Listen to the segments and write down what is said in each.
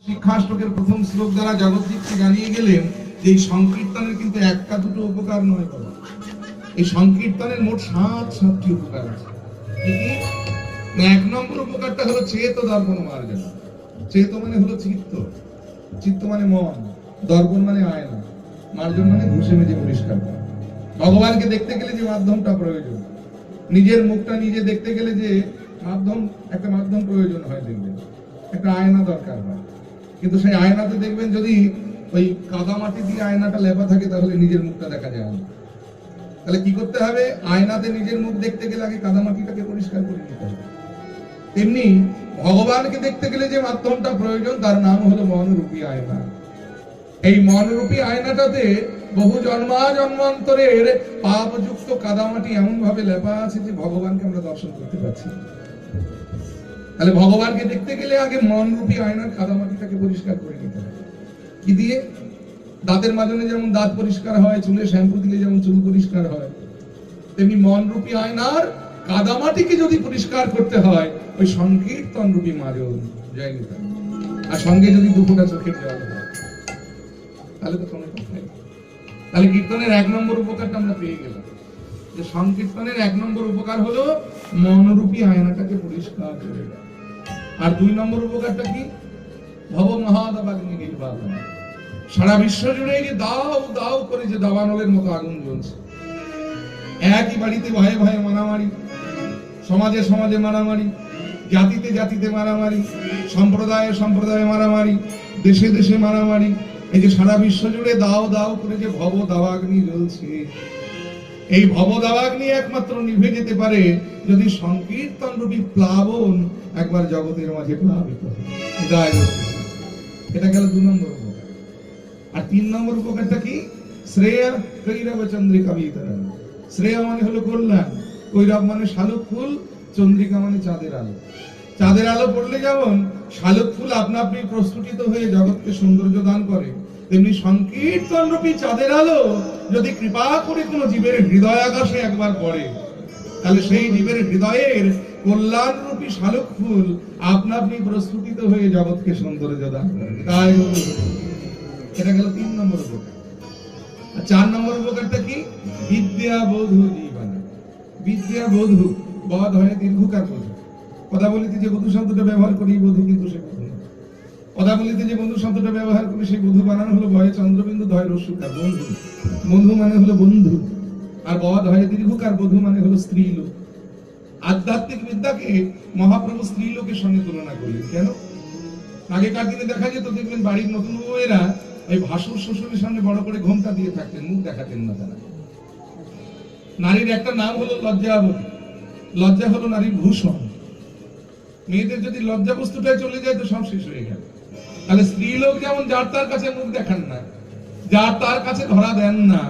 শিক্ষাষ্টকের প্রথম শ্লোক দ্বারা জগৎদীপকে জানিয়ে গেলেন যে এই সংকীর্তনের কিন্তু একটা দুটো উপকার নয় বাবা, এই সংকীর্তনের মোট 7টি উপকার আছে। এক নম্বর উপকারটা হলো চেত দর্পণ মার্জন। চেত মানে হলো চিত্ত, চিত্ত মানে মন, দর্পণ মানে আয়না, মার্জন মানে ঘষে মেজে পরিষ্কার করা। ভগবানকে দেখতে গেলে যে মাধ্যমটা প্রয়োজন, নিজের মুখটা নিজে দেখতে গেলে যে একটা মাধ্যম প্রয়োজন হয়, দেখবেন একটা আয়না দরকার হয়। কিন্তু সেই আয়নাতে দেখবেন যদি ওই কাদা মাটি দিয়ে আয়নাটা লেপা থাকে তাহলে নিজের মুখটা দেখা যায় না। তাহলে কি করতে হবে? আয়নাতে নিজের মুখ দেখতে গেলে আগে কাদা মাটিটাকে পরিষ্কার করে নিতে হবে। তেমনি ভগবানকে দেখতে গেলে যে মাধ্যমটা প্রয়োজন তার নাম হলো মনরূপী আয়না। এই মনরূপী আয়নাটাতে বহু জন্মান্তরের পাপযুক্ত কাদামাটি এমন ভাবে লেপা আছে যে ভগবানকে আমরা দর্শন করতে পারছি। তাহলে ভগবানকে দেখতে গেলে আগে মনরূপী আয়নার কাদামাটিটাকে পরিষ্কার করে নিতে হবে। কি দিয়ে? দাঁতের মাজনে যেমন দাঁত পরিষ্কার হয়, চুলে শ্যাম্পু দিলে যেমন চুল পরিষ্কার হয়, তেমনি মনরূপী আয়নার কাদামাটিকে যদি পরিষ্কার করতে হয় ওই সংকীর্তন রূপী মাজন জয় নিতাই, আর সঙ্গে যদি 2 ফোঁটা চোখের জল হয় তাহলে তো কোনো কথাই। তাহলে কীর্তনের 1 নম্বর উপকারটা আমরা পেয়ে গেলাম, যে সংকীর্তনের 1 নম্বর উপকার হলো মনরূপী আয়নাটাকে পরিষ্কার করে দেয়। আর 2 নম্বর উপকারটা কি? ভব মহাদাবাগ্নি নির্বাপন। সারা বিশ্ব জুড়ে যে দাও দাও করে যে দাবানলের মতো আগুন জ্বলছে, একই বাড়িতে ভয়ে ভয়ে মারামারি, সমাজে সমাজে মারামারি, জাতিতে জাতিতে মারামারি, সম্প্রদায়ে সম্প্রদায়ে মারামারি, দেশে দেশে মারামারি, এই যে সারা বিশ্ব জুড়ে দাও দাও করে যে ভব দাবাগ্নি জ্বলছে, এই ভব দাবাগ্নি একমাত্র নিভে যেতে পারে যদি সংকীর্তন রূপী প্লাবন একবার জগতের মাঝে প্লাবিত হয়। এটা গেল 2 নম্বর উপকার। আর 3 নম্বর উপকারটা কি? শ্রেয়া কৈরব চন্দ্রিকা বিতরণ। শ্রেয়া মানে হলো কল্যাণ, কৈরব মানে শালুক ফুল, চন্দ্রিকা মানে চাঁদের আলো। চাঁদের আলো পড়লে যেমন শালুক ফুল আপনা আপনি প্রস্ফুটিত হয়ে জগৎকে সৌন্দর্য দান করে, তেমনি সংকীর্তন রূপী চাঁদের আলো যদি কৃপা করে কোনো জীবের হৃদয় আকাশে একবার পড়ে তাহলে সেই জীবের হৃদয়ের কল্যাণ রূপী শালুক ফুল আপনা আপনি প্রস্ফুটিত হয়ে জগৎকে সৌন্দর্য দান করে। তাই এটা গেল 3 নম্বর উপকার। আর 4 নম্বর উপকারটা কি? বিদ্যা বধূ জীবন। বিদ্যা বধূ, বধ হয় দীর্ঘকার বধূ। কথা বলিতে যে বধূ শব্দটা ব্যবহার করি বধূ কিন্তু সে বধূ না। কথা বলিতে যে বন্ধু শব্দটা ব্যবহার করি সেই বধূ বানানো হলো ভয়ে চন্দ্রবিন্দু ধয় রস্যকার বন্ধু। বন্ধু মানে হলো বন্ধু, আর বধ হয় দীর্ঘকার বধূ মানে হলো স্ত্রীলোক। আধ্যাত্মিক বিদ্যাকে মহাপ্রভু স্ত্রীলোকের সঙ্গে তুলনা করলেন। কেন? আগেকার দিনে দেখা যেত, দেখবেন বাড়ির নতুন বউয়েরা এই ভাসুর শ্বশুরের সামনে বড় করে ঘোমটা দিয়ে থাকতেন, মুখ দেখাতেন না তারা। নারীর একটা নাম হলো লজ্জাবতী। লজ্জা হলো নারীর ভূষণ। মেয়েদের যদি লজ্জা বস্তুটাই চলে যায় তো সব শেষ হয়ে গেল। তাহলে স্ত্রীলোক যেমন যার তার কাছে মুখ দেখান না, যার তার কাছে ধরা দেন না,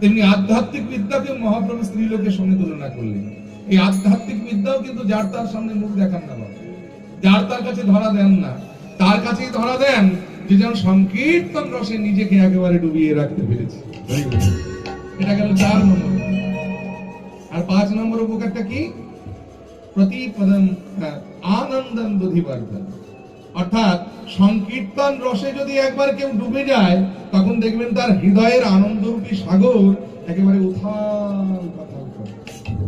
তেমনি আধ্যাত্মিক বিদ্যাকে মহাপ্রভু স্ত্রীলোকের সঙ্গে তুলনা করলেন। এই আধ্যাত্মিক বিদ্যাও কিন্তু যার তার সামনে মুখ দেখান না বাবা, যার তার কাছে ধরা দেন না, তার কাছেই ধরা দেন যে যেন সংকীর্তন রসে নিজেকে একেবারে ডুবিয়ে রাখতে পেরেছে। এটা গেল 4 নম্বর। আর 5 নম্বর উপকারটা কি? প্রতিপদম আনন্দম বুদ্ধিবর্ধন। অর্থাৎ সংকীর্তন রসে যদি একবার কেউ ডুবে যায় তখন দেখবেন তার হৃদয়ের আনন্দরূপী সাগর একেবারে উথাল পাথাল করে।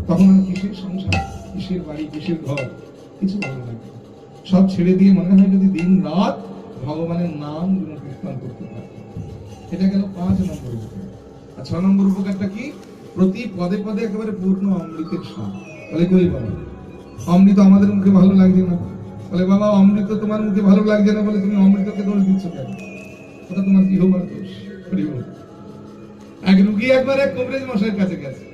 তখন আর কিসের সংসার, কিসের বাড়ি, কিসের ঘর, কিছু ভালো লাগে, সব ছেড়ে দিয়ে মনে হয় যদি দিন রাত ভগবানের নাম গুণকীর্তন করতে পারে। এটা গেল 5 নম্বর উপকার। আর 6 নম্বর উপকারটা কি? প্রতি পদে পদে একেবারে পূর্ণ অমৃতের স্বাদ। বলে কই বাবা অমৃত আমাদের মুখে ভালো লাগছে না? বলে বাবা অমৃত তোমার মুখে ভালো লাগছে না বলে তুমি অমৃতকে দোষ দিচ্ছ কেন? ওটা তোমার জিহ্বার দোষ। এক রুগী একবার এক কবিরাজ মশাইয়ের কাছে গেছে,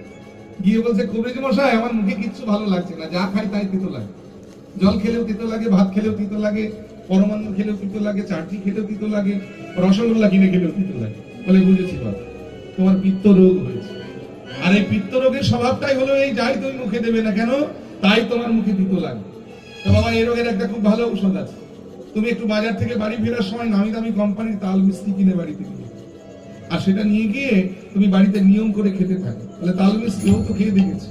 গিয়ে বলছে কবিরাজ মশাই আমার মুখে কিচ্ছু ভালো লাগছে না, যা খাই তাই তিতো লাগে, জল খেলেও তিতো লাগে, ভাত খেলেও তিতো লাগে, পরমান্ন খেলেও তিতো লাগে, চাটনি খেলেও তিতো লাগে, রসগোল্লা কিনে খেলেও তিতো লাগে। বলে বুঝেছি বাবা, তোমার পিত্ত রোগ হয়েছে। আর এই পিত্ত রোগের স্বভাবটাই হলো এই, যাই তুমি মুখে দেবে না কেন তাই তোমার মুখে তিতো লাগে। তো বাবা এই রোগের একটা খুব ভালো ঔষধ আছে, তুমি একটু বাজার থেকে বাড়ি ফেরার সময় নামি দামি কোম্পানির তাল মিষ্টি কিনে বাড়িতে নিয়ে, আর সেটা নিয়ে গিয়ে তুমি বাড়িতে নিয়ম করে খেতে থাকো। তাহলে তাল মিষ্টিও তো খেয়ে দেখেছে,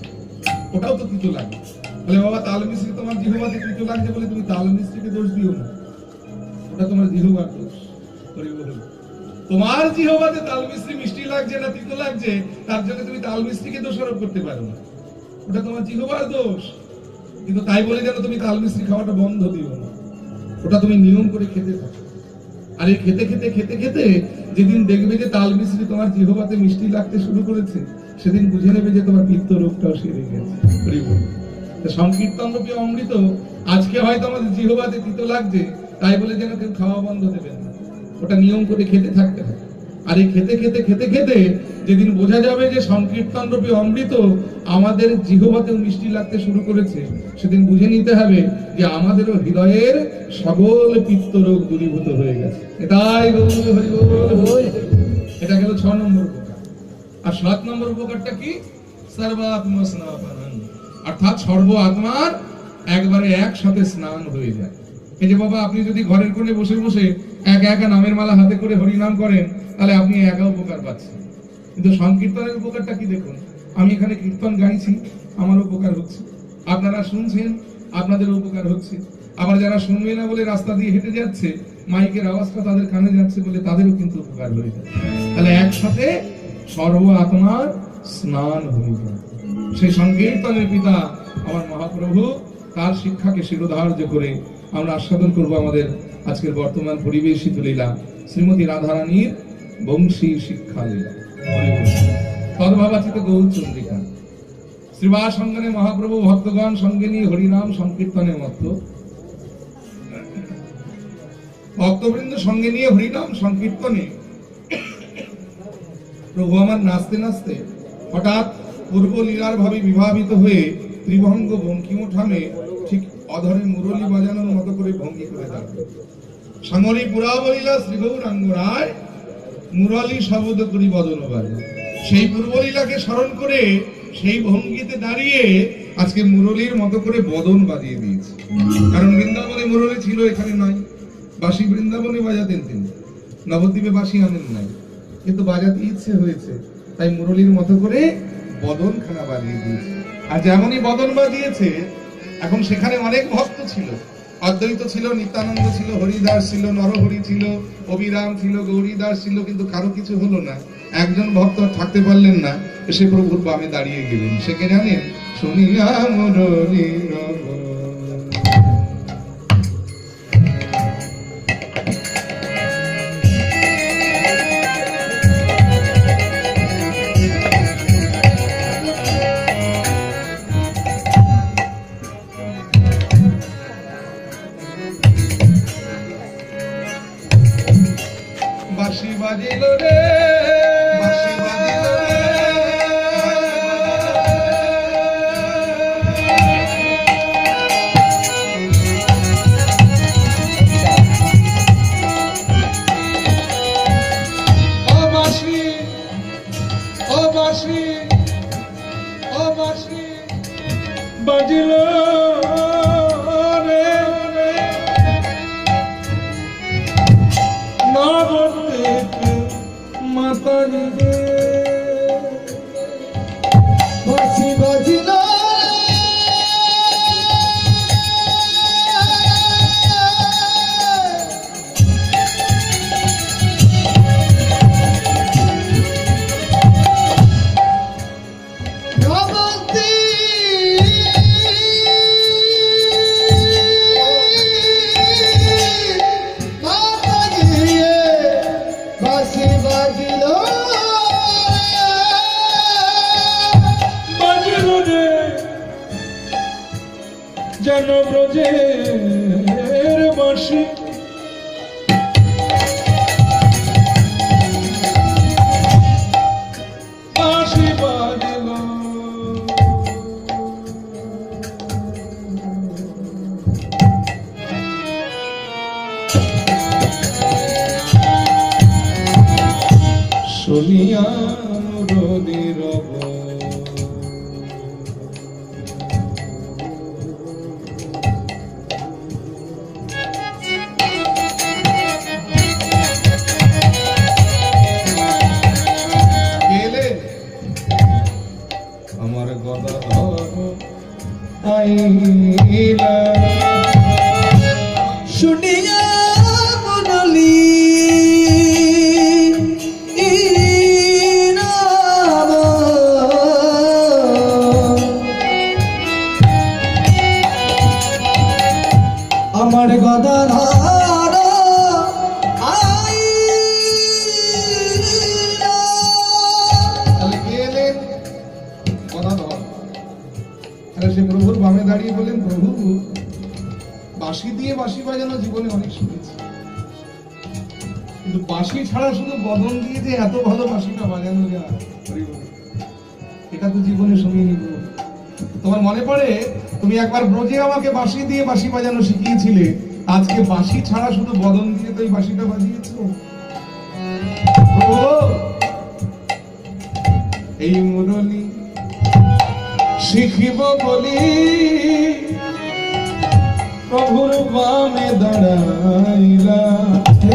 ওটাও তো তিতো লাগে। বলে বাবা তাল মিষ্টি তোমার জিহ্বাতে তিতো লাগছে বলে তুমি তাল মিষ্টিকে দোষ দিও না, ওটা তোমার জিহ্বার দোষ। তোমার জিহ্বাতে তাল মিশ্রি মিষ্টি লাগছে না তিতো লাগছে, তার জন্য তুমি তাল মিশ্রিকে দোষারোপ করতে পারো না, ওটা তোমার জিহ্বার দোষ। কিন্তু তাই বলে যেন তুমি তাল মিশ্রি খাওয়াটা বন্ধ দিও না, ওটা তুমি নিয়ম করে খেতে থাকো। আর এই খেতে খেতে খেতে খেতে যেদিন দেখবে যে তাল মিশ্রি তোমার জিহ্বাতে মিষ্টি লাগতে শুরু করেছে, সেদিন বুঝে নেবে যে তোমার পিত্ত রোগটাও সেরে গেছে। সংকীর্তন রূপী অমৃত আজকে হয়তো আমাদের জিহ্বাতে তিতো লাগছে, তাই বলে যেন কেউ খাওয়া বন্ধ দেবেন না, ওটা নিয়ম করে খেতে থাকতে হবে। আর এই খেতে খেতে খেতে খেতে যেদিন বোঝা যাবে যে সংকীর্তন রূপী অমৃত আমাদের জিহ্বাতেও মিষ্টি লাগতে শুরু করেছে, সেদিন বুঝে নিতে হবে যে আমাদেরও হৃদয়ের সকল পিত্ত রোগ দূরীভূত হয়ে গেছে। এটাই এটা গেল 6 নম্বর উপকার। আর 7 নম্বর উপকারটা কি? সর্বাত্মা স্নাপনম, অর্থাৎ সর্ব আত্মার একবারে একসাথে স্নান হয়ে যায়। এই যে বাবা, আপনি যদি ঘরের কোণে বসে বসে একা একা নামের মালা হাতে করে হরিনাম করেন, তাহলে আপনি একা উপকার পাচ্ছেন। কিন্তু সংকীর্তনের উপকারটা কি দেখুন, আমি এখানে কীর্তন গাইছি, আমার উপকার হচ্ছে, আপনারা শুনছেন, আপনাদের উপকার হচ্ছে। আবার যারা শুনবে না বলে রাস্তা দিয়ে হেঁটে যাচ্ছে, মাইকের আওয়াজটা তাদের কানে যাচ্ছে বলে তাদেরও কিন্তু উপকার হয়ে যায়। তাহলে একসাথে সর্ব আত্মার স্নান হয়ে যায়। সেই সংকীর্তনের পিতা আমার মহাপ্রভু, তার শিক্ষাকে শিরোধার্য করে আমরা আস্বাদন করব আমাদের আজকের বর্তমান পরিবেশিত লীলা শ্রীমতী রাধারানীর বংশী শিক্ষা লীলা। তদ্ভাবাচিত গৌরচন্দ্রিকা শ্রীবাস সঙ্গনে মহাপ্রভু ভক্তগণ সঙ্গে নিয়ে হরিনাম সংকীর্তনের মতো ভক্তবৃন্দ সঙ্গে নিয়ে হরিনাম সংকীর্তনে প্রভু আমার নাচতে নাচতে হঠাৎ পূর্ব লীলার ভাবে বিভাবিত হয়ে ত্রিভঙ্গ বঙ্কিমঠামে ঠিক অধরে মুরলী বাজানোর মতো করে ভঙ্গি করে দাঁড়াবে। সাঙ্গলি পুরাবলীলা শ্রী গৌরাঙ্গ রায় মুরলী শব্দ করি বদন বাজে। সেই পূর্বলীলাকে স্মরণ করে সেই ভঙ্গিতে দাঁড়িয়ে আজকে মুরলীর মতো করে বদন বাজিয়ে দিয়েছে। কারণ বৃন্দাবনে মুরলী ছিল, এখানে নয়। বাঁশি বৃন্দাবনে বাজাতেন তিনি, নবদ্বীপে বাঁশি আনেন নাই, কিন্তু বাজাতে ইচ্ছে হয়েছে, তাই মুরলীর মতো করে বদন খানা বাজিয়ে দিয়েছে। আর যেমনই বদন বাজিয়েছে, এখন সেখানে অনেক ভক্ত ছিল, অদ্বৈত ছিল, নিত্যানন্দ ছিল, হরিদাস ছিল, নরহরি ছিল, অবিরাম ছিল, গৌরীদাস ছিল, কিন্তু কারো কিছু হলো না। একজন ভক্ত থাকতে পারলেন না, এসে প্রভুর বামে দাঁড়িয়ে গেলেন। সে কে জানেন? শুনিয়া মুরলীর বাঁশি বাজিল রে, বাঁশি বাজিল রে, ও বাঁশি, ও বাঁশি, ও বাঁশি বাজিল রে, মাতারি রে, বাঁশি বাজিল যেন ব্রজের বাঁশি। বাঁশি বাজিল শুনিয়া মুরলীর আমার গদাধর আইলা শুনিয়া বাঁশি দিয়ে বাঁশি বাজানো জীবনে অনেক শুনেছি, কিন্তু বাঁশি ছাড়া শুধু বদন দিয়ে যে এত ভালো বাঁশিটা বাজানো যায় এটা তো জীবনে শুনিনি। তোমার মনে পড়ে তুমি একবার ব্রজে আমাকে বাঁশি দিয়ে বাঁশি বাজানো শিখিয়েছিলে, আজকে বাঁশি ছাড়া শুধু বদন দিয়ে তো এই বাঁশিটা বাজিয়েছো। এই মুরলি শিখিব বলি প্রভুর বামে দাঁড়াইলা,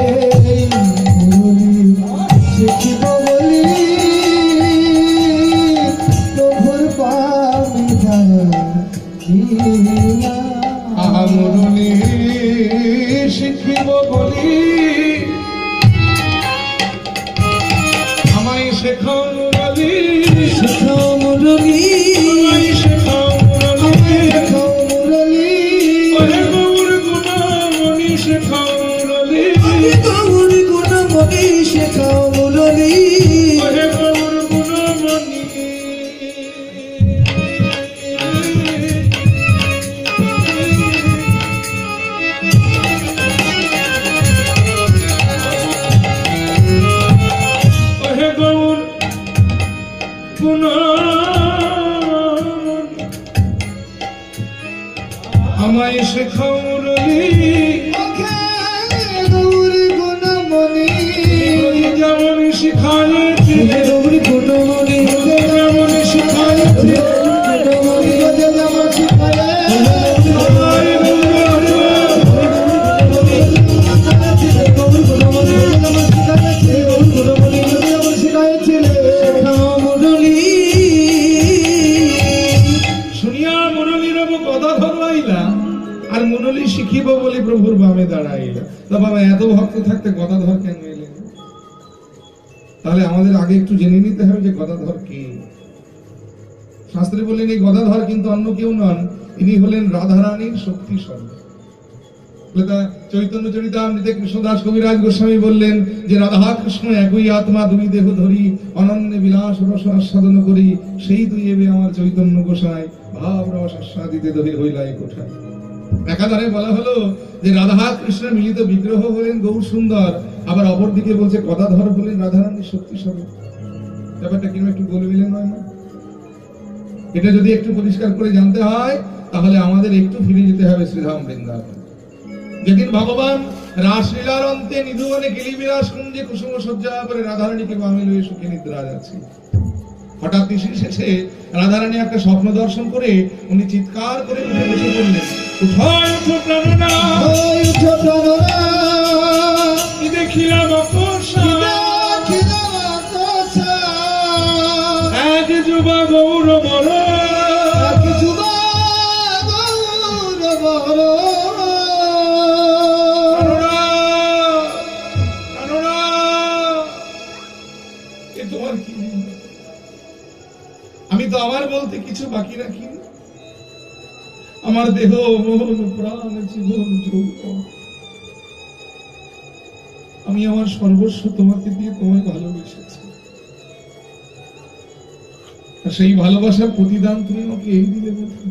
এই মুরলি শিখিব বলি প্রভুর বামে দাঁড়াইলা। আহা মুরলি শিখিব বলি আমায় শেখাও মুরলি, শেখাও মুরলি, আমায় শেখাও মুরলি, শেখাও মুরলি, ওহে গৌর গুণমণি শেখাও মুরলি, গৌর গুণমণি শেখাও মুরলি, ওহে গৌর গুণমণি। ওহে গৌর গুণমণি আমায় শেখাও মুরলি, গৌর গুণমণি, যেমন শিখাইছিলে গৌর গুণমণি, যেমন শিখাইছিলে গুণমণি যেমন শিখায়, গৌর গুণমণি যেমন শিখাইছে, গৌর গুণমণি যেমন শিখাইছিলে। শেখাও মুরলি, শুনিয়া মুরলীর কথা ধরাইলা আর মুরলী শিখিব বলে প্রভুর বামে দাঁড়াইলা। তো বাবা এত ভক্ত থাকতে গদাধর কেন এলেন? তাহলে আমাদের আগে একটু জেনে নিতে হবে যে গদাধর কে। শাস্ত্রে বললেন এই গদাধর কিন্তু অন্য কেউ নন, ইনি হলেন রাধারানীর শক্তি স্বরূপ। চৈতন্য চরিতামৃতে কৃষ্ণদাস কবিরাজ গোস্বামী বললেন যে রাধা কৃষ্ণ একই আত্মা, দুই দেহ ধরি অনন্যে বিলাস রস আস্বাদন করি, সেই দুই এবে আমার চৈতন্য গোসাই ভাব রস আস্বাদিতে দহি হইলাই কোঠায়। একাধারে বলা হলো যে রাধা কৃষ্ণের মিলিত বিগ্রহ হলেন গৌর সুন্দর, আবার অপরদিকে বলছে গদাধর হলেন রাধারানীর শক্তি স্বরূপ। ব্যাপারটা কিরকম একটু বলবিলেন নয় না? এটা যদি একটু পরিষ্কার করে জানতে হয় তাহলে আমাদের একটু ফিরে যেতে হবে শ্রীধাম বৃন্দাবন। যেদিন ভগবান রাসলীলার অন্তে নিধুবনে গিলিবিলাস কুঞ্জে কুসুম সজ্জা করে রাধারানীকে বামে লয়ে সুখে নিদ্রা যাচ্ছে, হঠাৎ দিশি শেষে রাধারানী একটা স্বপ্ন দর্শন করে উনি চিৎকার করে উঠে বসে বললেন, উঠো উঠো প্রাণনা, ওই উঠো প্রাণনা, কি দেখিলাম অকস্মাৎ, দেখিলাম অকস্মাৎ, এক যুবা গৌর বর, এক যুবা গৌর বর। আমি তো আমার বলতে কিছু বাকি রাখি, আমার দেহ মন প্রাণ জীবন যৌবন আমি আমার সর্বস্ব তোমাকে দিয়ে তোমায় ভালোবেসেছি, আর সেই ভালোবাসার প্রতিদান তুমি আমাকে এই দিলে বলতে।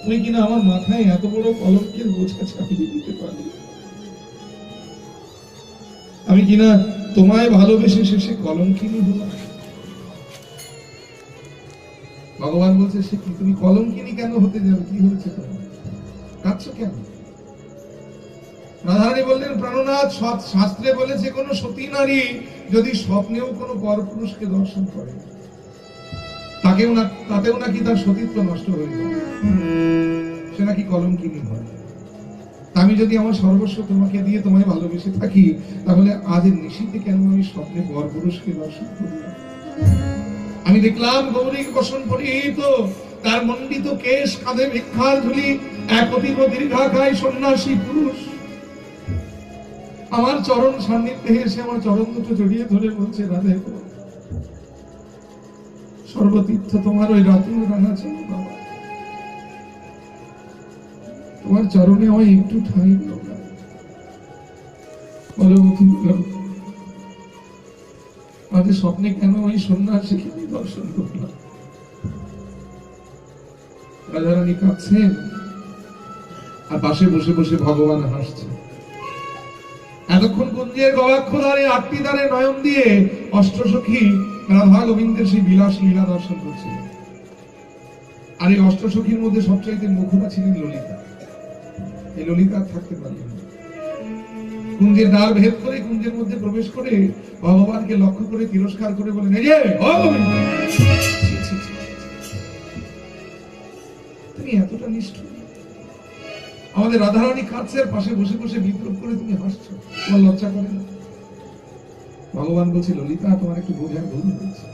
তুমি কিনা আমার মাথায় এত বড় কলঙ্কের বোঝা চাপিয়ে দিতে পারলে, আমি কিনা তোমায় ভালোবেসে শেষে কলঙ্কিনী হলাম। ভগবান বলছে সে কি তুমি কলঙ্কিনী কেন হতে যাবে? কি হয়েছে তোমার? কাঁদছো কেন? রাধারানী বললেন, প্রাণনাথ শাস্ত্রে বলেছে কোন সতী নারী যদি স্বপ্নেও কোনো পরপুরুষকে দর্শন করে তাতেও নাকি তার সতীত্ব নষ্ট হয়ে যায়, সে নাকি কলঙ্কিনী হয়। আমি যদি আমার সর্বস্ব তোমাকে দিয়ে তোমায় ভালোবেসে থাকি, তাহলে আজ নিশীথে কেন আমি স্বপ্নে পরপুরুষকে দর্শন করি? আমি দেখলাম গৌরী বসন পরিহিত, তার মণ্ডিত কেশ, কাঁধে ভিক্ষার ঝুলি, এক অতীব দীর্ঘাকায় সন্ন্যাসী পুরুষ আমার চরণ সান্নিধ্যে এসে আমার চরণ দুটো জড়িয়ে ধরে বলছে, রাধে সর্বতীর্থ তোমার ওই রাতুল রাঙা চরণ, বাবা তোমার চরণে আমায় একটু ঠাঁই দাও না। বলো আমাদের স্বপ্নে কেন ওই সন্ন্যাসীকে দর্শন করলাম? রাধারানী কাঁদছেন, আর পাশে বসে বসে ভগবান হাসছে। এতক্ষণ কুঞ্জের গবাক্ষ দ্বারে 8টি দ্বারে নয়ন দিয়ে অষ্টসখী রাধা গোবিন্দের সেই বিলাস লীলা দর্শন করছিল। আর এই অষ্টসখীর মধ্যে সবচাইতে মুখরা ছিলেন ললিতা। এই ললিতা আর থাকতে পারলেন না। কুঞ্জের দ্বার ভেদ করে কুঞ্জের মধ্যে প্রবেশ করে ভগবানকে লক্ষ্য করে তিরস্কার করে বলেন, এই যে ও গোবিন্দ, ছি, ছি, ছি, তুমি এতটা নিষ্ঠুর। আমাদের রাধারানী কাছে পাশে বসে বসে বিদ্রোহ করে তুমি হাসছো, তোমার লজ্জা করে না? ভগবান বলছে, ললিতা তোমার একটু বোঝার ভুল হয়েছে।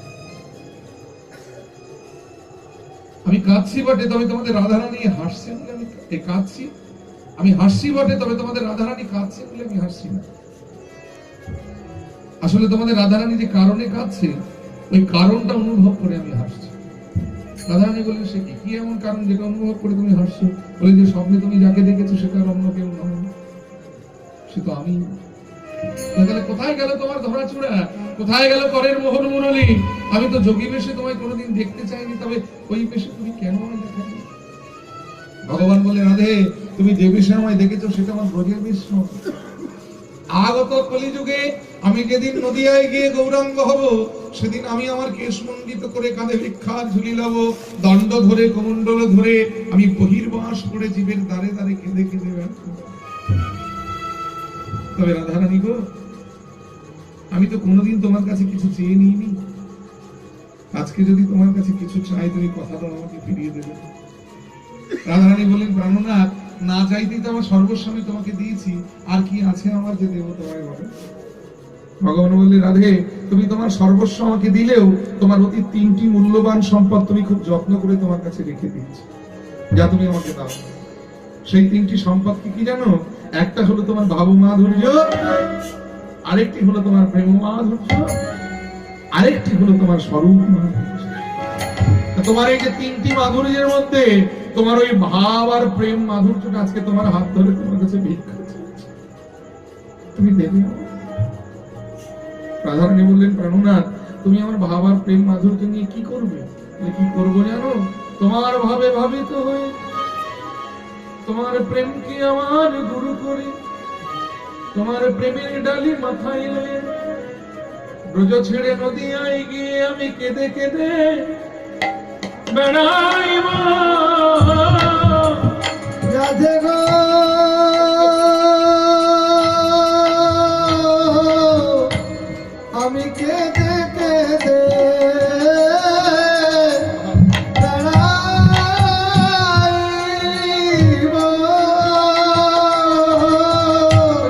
আমি কাঁদছি বটে, তবে তোমাদের রাধারানী হাসছে বলে আমি কাঁদছি। আমি হাসছি বটে, তবে তোমাদের রাধারানী কাঁদছে বলে আমি হাসছি না। আসলে তোমাদের রাধারানী যে কারণে কাঁদছে, ওই কারণটা অনুভব করে আমি হাসছি। রাধারানী বললেন, সে কি এমন কারণ যেটা অনুভব করে তুমি হাসছো? বলে যে স্বপ্নে তুমি যাকে দেখেছো সেটা আর অন্য কেউ নয়, সে তো আমি। তাহলে কোথায় গেল তোমার ধরাচূড়া? কোথায় গেল করের মোহন মুরলী? আমি তো যোগী বেশে তোমায় কোনোদিন দেখতে চাইনি, তবে ওই বেশে তুমি কেন আমায় দেখালে? ভগবান বলে, রাধে তুমি যে বেশে আমায় দেখেছো সেটা আমার ব্রজের বেশ নয়। আগত কলিযুগে আমি যেদিন নদিয়ায় গিয়ে গৌরাঙ্গ হব, সেদিন আমি আমার কেশ মণ্ডিত করে কাঁধে ভিক্ষার ঝুলি লব, দণ্ড ধরে কমণ্ডল ধরে আমি বহির্বাস করে জীবের দ্বারে দ্বারে কেঁদে কেঁদে ব্যর্থ। তবে রাধারানী গো, আমি তো কোনোদিন তোমার কাছে কিছু চেয়ে নিইনি। আজকে যদি তোমার কাছে কিছু চাই, তুমি কথা দাও আমাকে ফিরিয়ে দেবে। রাধারানী বললেন, প্রাণনাথ, না চাইতেই তো আমার সর্বস্ব আমি তোমাকে দিয়েছি, আর কি আছে আমার যে দেব তোমায় বলো? ভগবান বললেন, রাধে তুমি তোমার সর্বস্ব আমাকে দিলেও তোমার অতি 3টি মূল্যবান সম্পদ তুমি খুব যত্ন করে তোমার কাছে রেখে দিয়েছি, যা তুমি আমাকে দাও। সেই 3টি সম্পদ কি কি জানো? একটা হলো তোমার ভাব মাধুর্য, আরেকটি হলো তোমার প্রেম মাধুর্য, আরেকটি হলো তোমার স্বরূপ মাধুর্য। তোমার এই যে 3টি মাধুর্যের মধ্যে তোমার ওই ভাব আর প্রেম মাধুর্যটা আজকে তোমার হাত ধরে তোমার কাছে ভিক্ষা চাইছে, তুমি দেবে? রাধারানী বললেন, প্রাণনাথ তুমি আমার ভাব আর প্রেম মাধুর্য নিয়ে কি করবে? কি করবো জানো? তোমার ভাবে ভাবিত হয়ে তোমার প্রেমকে আমার গুরু করে, তোমার প্রেমের ডালি মাথায় লয়ে ব্রজ ছেড়ে নদিয়ায় গিয়ে আমি কেঁদে কেঁদে বেড়াইব। রাধে গো, আমি কেঁদে কেঁদে বেড়াইব।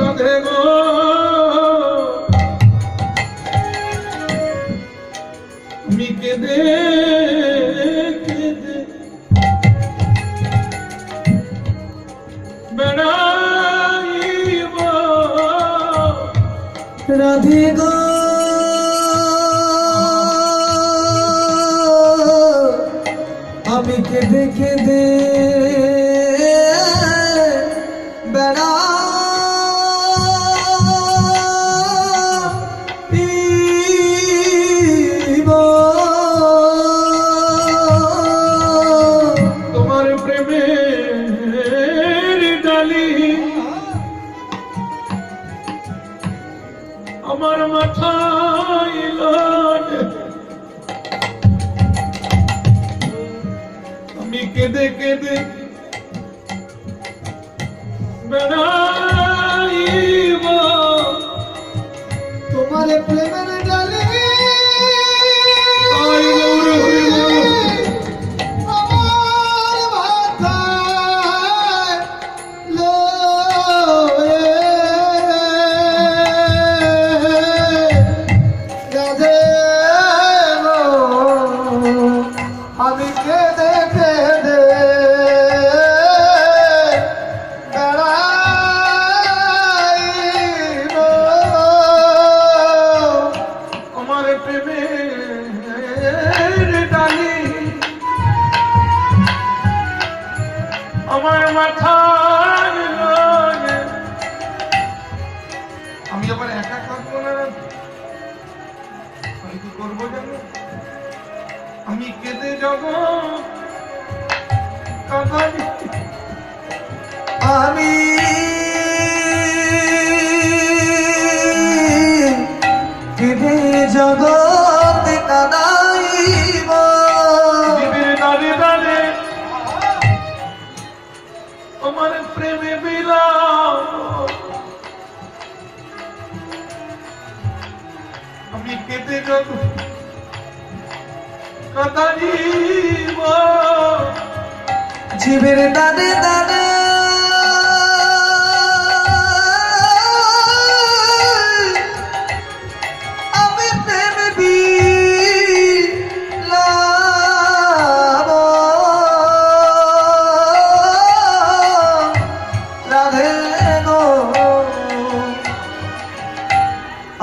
রাধে গো, আমি কেঁদে কেঁদে বেড়াইব। রাধে গো, আমি কেঁদে কেঁদে বেড়াইব। তোমার প্রেমের ডালি আমার মাথায় লয়ে আমি কেঁদে কেঁদে বেড়াইব। তোমার প্রেমের ডালি আই গৌর হরি বল। আমার মাথায় লয়ে রাধে গো, আমি কেঁদে কেঁদে বেড়াইব। আমার প্রেমের ডালি আমার মাথায় লয়ে আমি আবার একা থাকবো না। আমি কি করবো জানো? আমি কেঁদে যাব কাঁদানি, আমি কেঁদে জগৎ কাঁদাইব। জীবের দানে দানে তোমার প্রেমে বিলাম, আমি কেঁদে যত কাঁদাইব। জীবের দানে দানে আমি প্রেম বিলাম। রাধে গো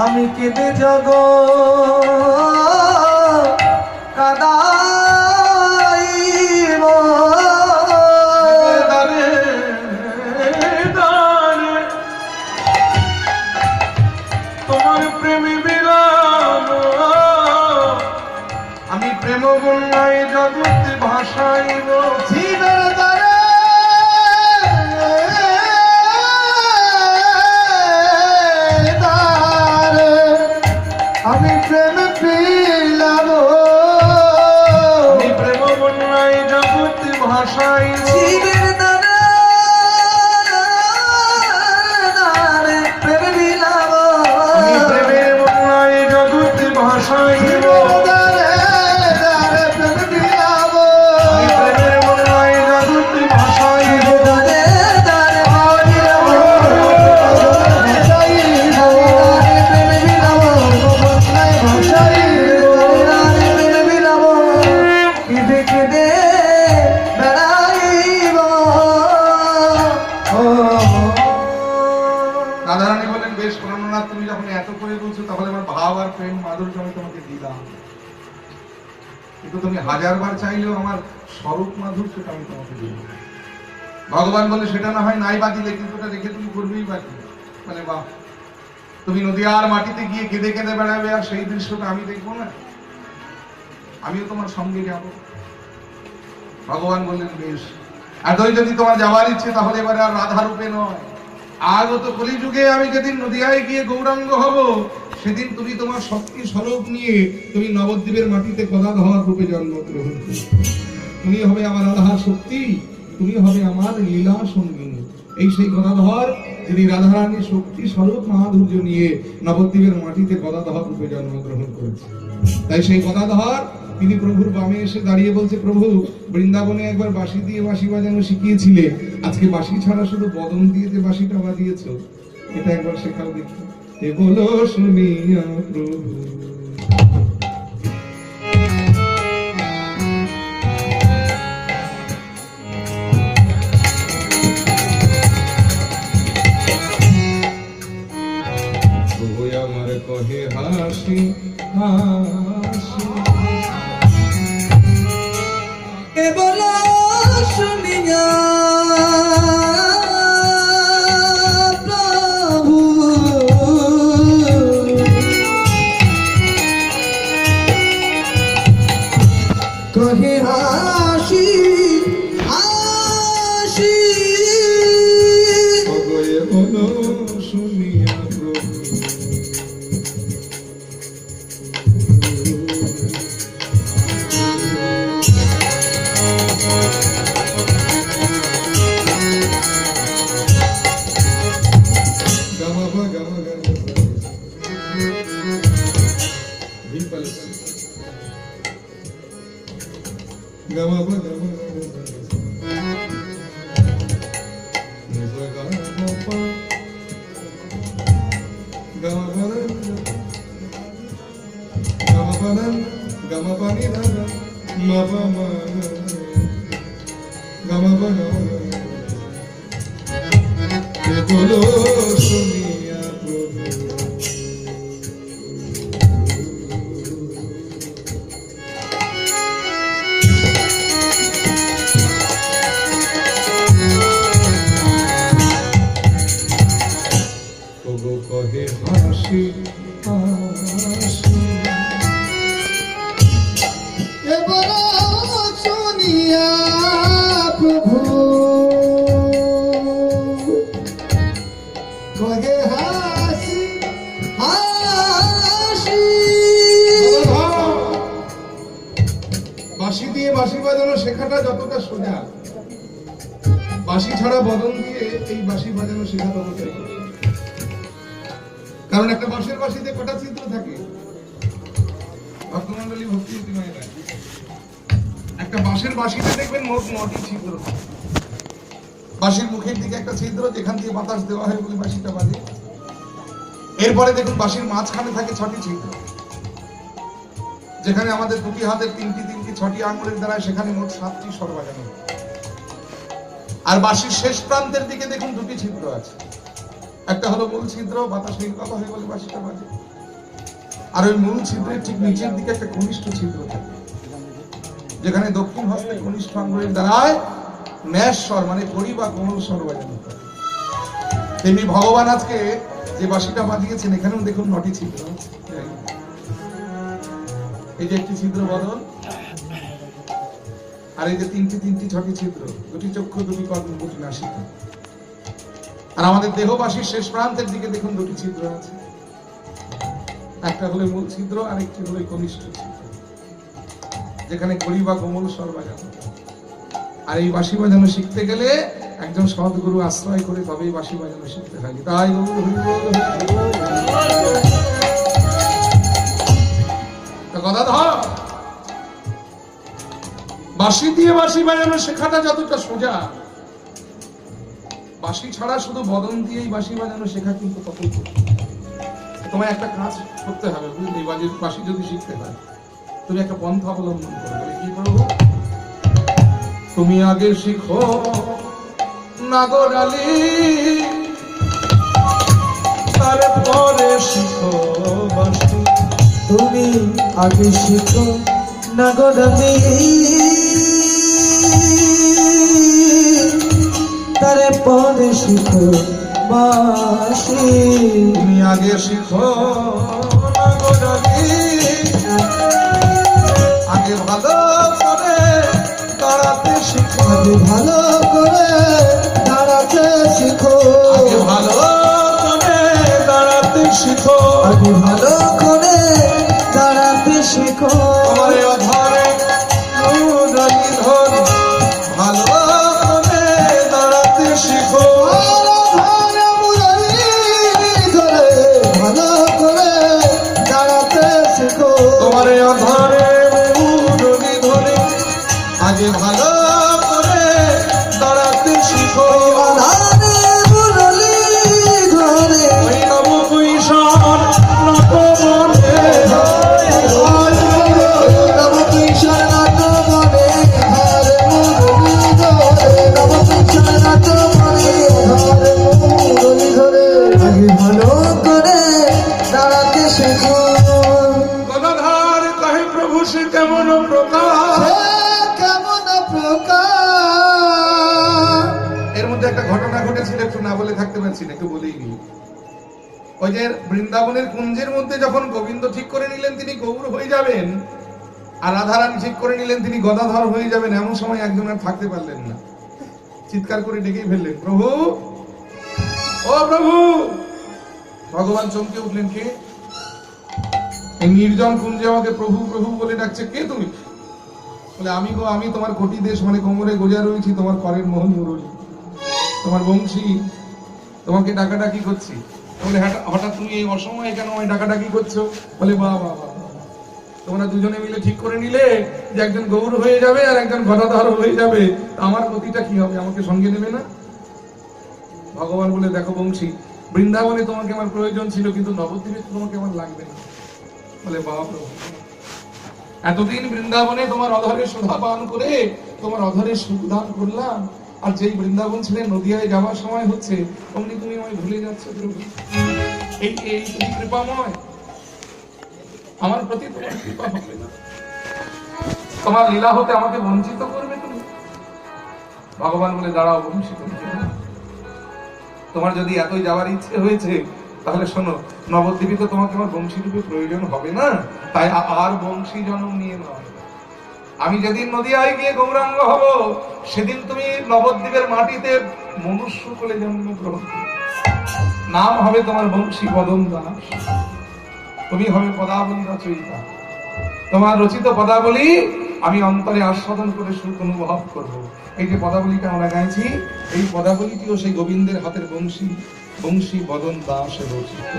আমি কেঁদে জগৎ কাঁদাইব। দানে দানে তোমার প্রেমে বিলাম, আমি প্রেম বন্যায় জগৎ ভাসাইব। জীবের দ্বারে দ্বারে আমি প্রেম পেলাম। আমি প্রেম বন্যায় জগৎ ভাসাইব। জীবের দ্বারে দ্বারে প্রেম পেলাম। আমি প্রেমের বন্যায় জগৎ ভাসাইব। জীবের দ্বারে দ্বারে প্রেম পেলাম। আমি প্রেমের বন্যায় জগৎ ভাসাইব। দ্বারে দ্বারে প্রেম পেলাম। কেঁদে কেঁদে বেড়াইব। রাধারানী বলেন, বেশ প্রাণনাথ, তুমি যখন এত করে বলছো তাহলে আমার ভাব আর প্রেম মাধুর্য আমি তোমাকে দিলাম, কিন্তু তুমি হাজারবার চাইলেও আমার স্বরূপ মাধুর্যটা আমি তোমাকে দিব। ভগবান বলে, সেটা না হয় নাই বা দিলে, কিন্তু ওটা রেখে তুমি করবেই বা কি? মানে বাহ, তুমি নদীয়ার মাটিতে গিয়ে কেঁদে কেঁদে বেড়াবে আর সেই দৃশ্যটা আমি দেখবো না? আমিও তোমার সঙ্গে যাব। ভগবান বললেন, বেশ, এতই যদি তোমার যাওয়ার ইচ্ছে তাহলে এবারে আর রাধা রূপে নয়, আগত কলিযুগে আমি যেদিন নদিয়ায় গিয়ে গৌরাঙ্গ হব, সেদিন তুমি তোমার শক্তি স্বরূপ নিয়ে তুমি নবদ্বীপের মাটিতে গদাধর রূপে জন্মগ্রহণ করবে। তুমি হবে আমার রাধার শক্তি, তুমি হবে আমার লীলা সঙ্গিনী। এই সেই গদাধর যিনি রাধারানীর শক্তি স্বরূপ মাধুর্য নিয়ে নবদ্বীপের মাটিতে গদাধর রূপে জন্মগ্রহণ করেছে। তাই সেই গদাধর তিনি প্রভুর বামে এসে দাঁড়িয়ে বলছে, প্রভু, বৃন্দাবনে একবার বাঁশি দিয়ে বাঁশি বাজানো শিখিয়েছিলে, আজকে বাঁশি ছাড়া শুধু বদন দিয়ে যে বাঁশিটা বাজিয়েছ, এটা একবার শেখাও দেখি। এ বলো শুনিয়া প্রভু। প্রভু আমার কহে হাসি হাসি, কেবল শুনিয়া প্রভু কহে হাসি হাসি। ওগো এ বলো শুনিয়া প্রভু। গামা গামা গামা ভিপল গামা গামা গামা বলো শুনিয়া প্রভু। ওগো কহে হাসি হাসি, শুনিয়া প্রভু কহে হাসি হাসি। বাঁশি দিয়ে বাঁশি বাজানো শেখাটা যতটা সোজা, বাঁশি ছাড়া বদন দিয়ে এই বাঁশি বাজানো শেখা ততটাই কঠিন। কারণ একটা বাঁশের বাঁশিতে কটা ছিদ্র থাকে? ভক্তমন্ডলী ভক্তি মায়েরা, একটা বাঁশের বাঁশিতে দেখবেন মোট 9টি ছিদ্র। বাঁশির মুখের দিকে একটা ছিদ্র, যেখান দিয়ে বাতাস দেওয়া হয় বলে বাঁশিটা বাজে। এরপরে দেখুন বাঁশির মাঝখানে থাকে 6টি ছিদ্র, যেখানে আমাদের দুটি হাতের 6টি আঙ্গুলের দ্বারা সেখানে মোট 7টি স্বর বাজানো। আর বাঁশির শেষ প্রান্তের দিকে দেখুন 2টি ছিদ্র আছে। একটা হলো মূল ছিদ্র, বাতাস নির্গত হয় বলে বাঁশিটা বাজে। আর ওই মূল ছিদ্রের ঠিক নিচের দিকে একটা কনিষ্ঠ ছিদ্র থাকে, যেখানে দক্ষিণ হস্তে কনিষ্ঠ আঙ্গুলের দ্বারায় ন্যাস স্বর মানে কড়ি বা কোমল স্বর বাজানো হয়। তেমনি ভগবান আজকে যে বাঁশিটা বাজিয়েছেন, এখানেও দেখুন 9টি ছিদ্র আছে। এই যে একটি ছিদ্র বদন, আর এই যে 6টি ছিদ্র, 2টি চক্ষু, 2টি কর্ণ, 2টি নাসিকা। আর আমাদের দেহবাসীর শেষ প্রান্তের দিকে দেখুন 2টি ছিদ্র আছে। একটা হলো মূল ছিদ্র, আর একটি হলো কনিষ্ঠ ছিদ্র, যেখানে কড়ি বা কোমল স্বর বাজানো। আর এই বাঁশি বাজানো শিখতে গেলে একজন সদ্গুরু আশ্রয় করে তবেই বাঁশি বাজানো শিখতে হয়। তাই কথা ধর, বাঁশি দিয়ে বাঁশি বাজানো শেখাটা যতটা সোজা, বাঁশি ছাড়া শুধু বদন দিয়েই বাঁশি বাজানো শেখা কিন্তু ততই কঠিন। তোমায় একটা কাজ করতে হবে, বুঝলি? বাঁশি যদি শিখতে হয়, তুমি একটা পন্থা অবলম্বন করবে। কি করবো? তুমি আগে শিখো নাগরালি, তারপরে শিখো বাঁশি। তুমি আগে শিখো নাগরালি, তারপরে শিখো বাঁশি। তুমি আগে শিখো নাগরালি, আগে ভালো করে দাঁড়াতে শিখো। আগে ভালো করে দাঁড়াতে শিখো। আগে ভালো করে দাঁড়াতে শিখো। আগে ভালো করে দাঁড়াতে শিখো। আমার অধরে নুরানি ধরে ভালো করে দাঁড়াতে শিখো। ধরে মুরারি ধরে ভালো করে দাঁড়াতে শিখো। তোমার অধরে নুরানি ধরে আগে ভালো করে দাঁড়াতে শিখো। আধারে মুরারি ধরে ওই নব কৈশোর নবমনে নবকিশোর নাটবনে ধরে মুরারি ধরে। নবকিশোর নাটবনে ধরে মুরারি ধরে। আগে ভালো করে দাঁড়াতে শিখো। গদাধর কহে প্রভু সে কেমন প্রকার। কেমন প্রকার। এর মধ্যে একটা ঘটনা ঘটেছিল, একটু না বলে থাকতে পারছি না, একটু বলেই নি। ওই যে বৃন্দাবনের কুঞ্জের মধ্যে যখন গোবিন্দ ঠিক করে নিলেন তিনি গৌর হয়ে যাবেন, আর রাধারানী ঠিক করে নিলেন তিনি গদাধর হয়ে যাবেন, এমন সময় একজন আর থাকতে পারলেন না, চিৎকার করে ডেকেই ফেললেন, প্রভু, ও প্রভু। ভগবান চমকে উঠলেন, কে? এই নির্জন কুঞ্জে আমাকে প্রভু প্রভু বলে ডাকছে, কে তুমি? বলে, আমি গো, আমি তোমার কোটি দেশ মানে কোমরে গোজা রয়েছি, তোমার করের মোহন মুরলী, তোমার বংশী, তোমাকে ডাকাডাকি করছি। বলে, হঠাৎ তুমি এই অসময়ে কেন আমায় ডাকাডাকি করছো? বলে, বাহ বাহ বাহ, তোমরা দুজনে মিলে ঠিক করে নিলে যে একজন গৌর হয়ে যাবে আর একজন গদাধর হয়ে যাবে, আমার গতিটা কি হবে? আমাকে সঙ্গে নেবে না? ভগবান বলে, দেখো বংশী, বৃন্দাবনে তোমাকে আমার প্রয়োজন ছিল, কিন্তু নবদ্বীপে তোমাকে আমার লাগবে না। বলে, বাবা প্রভু, এতদিন বৃন্দাবনে তোমার অধরে সুধা পান করে তোমার অধরে সুখ দান করলাম, আর যেই বৃন্দাবন ছেড়ে নদিয়ায় যাওয়ার সময় হচ্ছে অমনি তুমি আমায় ভুলে যাচ্ছ প্রভু। এই তুমি কৃপাময়, আমার প্রতি তোমার কৃপা হবে না? তোমার লীলা হতে আমাকে বঞ্চিত করবে তুমি? ভগবান বলে, দাঁড়াও বংশী, তোমার যদি এতই যাওয়ার ইচ্ছে হয়েছে, তাহলে শোনো, নবদ্বীপে তো তোমাকে আমার বংশী রূপে প্রয়োজন হবে না, তাই আর বংশী জন্ম নিয়ে নয়। আমি যেদিন নদিয়ায় গিয়ে গৌরাঙ্গ হব, সেদিন তুমি নবদ্বীপের মাটিতে মনুষ্য কোলে জন্মগ্রহণ করবে। নাম হবে তোমার বংশী বদন দাস, তুমি হবে পদাবলী রচয়িতা। তোমার রচিত পদাবলী আমি অন্তরে আস্বাদন করে সুখ অনুভব করব। এই যে পদাবলীটা আমরা গাইছি, এই পদাবলীটিও সেই গোবিন্দের হাতের বংশী বংশী বদন দাসের রচিত।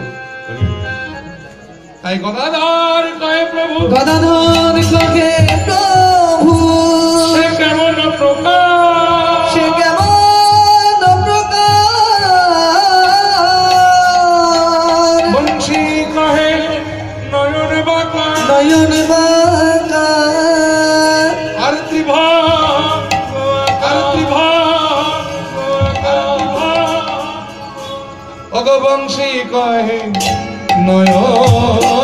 তাই গদাধর কয় প্রভু, গদাধর কহে প্রভু, সে কেমন প্রকার, সে কেমন প্রকার, বংশী কহে নয়ন বাঁকা, নয়ন বাঁকা, আর ত্রিভা আর ত্রিভা অগবংশী কহে নয়ন